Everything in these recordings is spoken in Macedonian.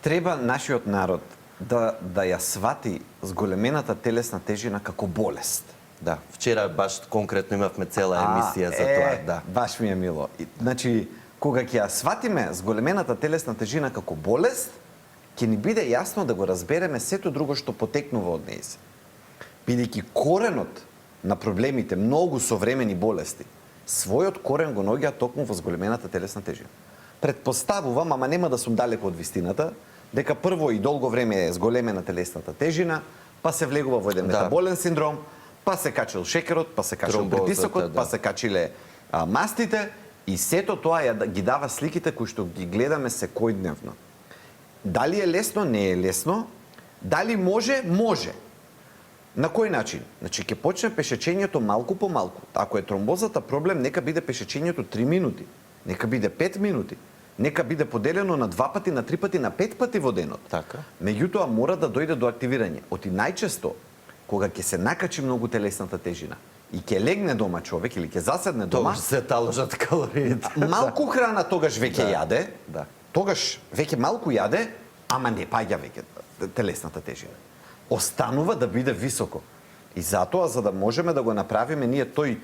Треба нашиот народ да ја свати зголемената телесна тежина како болест. Да, вчера баш конкретно имавме цела емисија за тоа, да. Баш ми е мило. Значи, кога ќе ја сватиме зголемената телесна тежина како болест, ќе ни биде јасно да го разбереме сето друго што потекнува од нејзе. Бидејќи коренот на проблемите многу современи болести, својот корен го наоѓа токму во зголемената телесна тежина. Предпоставувам, ама нема да сум далеко од вистината, дека прво и долго време е зголемена телесната тежина, па се влегува во еден метаболен синдром, па се качил шекерот, па се качил притисокот, па се качиле мастите и сето тоа ги дава сликите кои што ги гледаме секојдневно. Дали е лесно? Не е лесно. Дали може? Може. На кој начин? Значи, ќе почне пешечењето малку по малку. Ако е тромбозата проблем, нека биде пешечењето 3 минути, нека биде 5 минути, нека биде поделено на 2 пати, на 3 пати, на 5 пати во денот. Така. Меѓутоа, мора да дојде до активирање. Оти најчесто, кога ќе се накачи многу телесната тежина и ќе легне дома човек или ќе заседне дома, Тогаш се таложат калориите. малку храна тогаш веќе јаде, Да. тогаш веќе малку јаде, ама не паѓа веќе телесната тежина. Останува да биде високо. И затоа, за да можеме да го направиме ние тој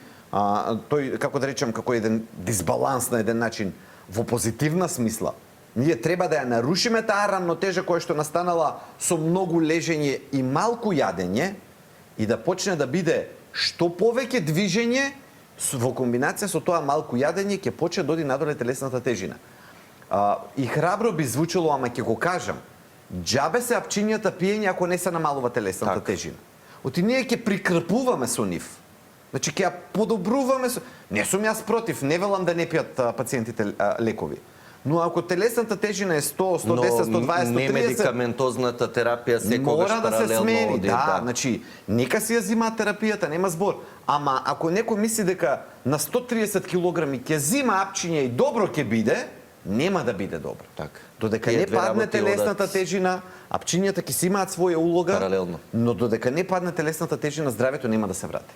како да речем, како еден дисбаланс на еден начин, во позитивна смисла, ние треба да ја нарушиме таа рамнотежа која што настанала со многу лежење и малку јадење и да почне да биде што повеќе движење во комбинација со тоа малку јадење ќе почне да оди надоле телесната тежина. И храбро би звучело, ама ќе го кажам, џабе се апчињата пиење ако не се намалува телесната тежина. Оти ние ќе прикрпуваме со нив. Значи ќе ја подобруваме со... Не сум јас против, не велам да не пијат пациентите лекови. Но ако телесната тежина е 100, 110, 120, 130... Не медикаментозната терапија секогаш мора да се паралелно смени, оди, да. Значи, нека си ја зима терапијата, нема збор. Ама ако некој мисли дека на 130 килограми ќе зима апчиња и добро ќе биде, нема да биде добро. Така. Додека не падне телесната тежина, апчињата ќе си имаат своја улога, паралелно. но додека не падне телесната тежина, здравето нема да се врати.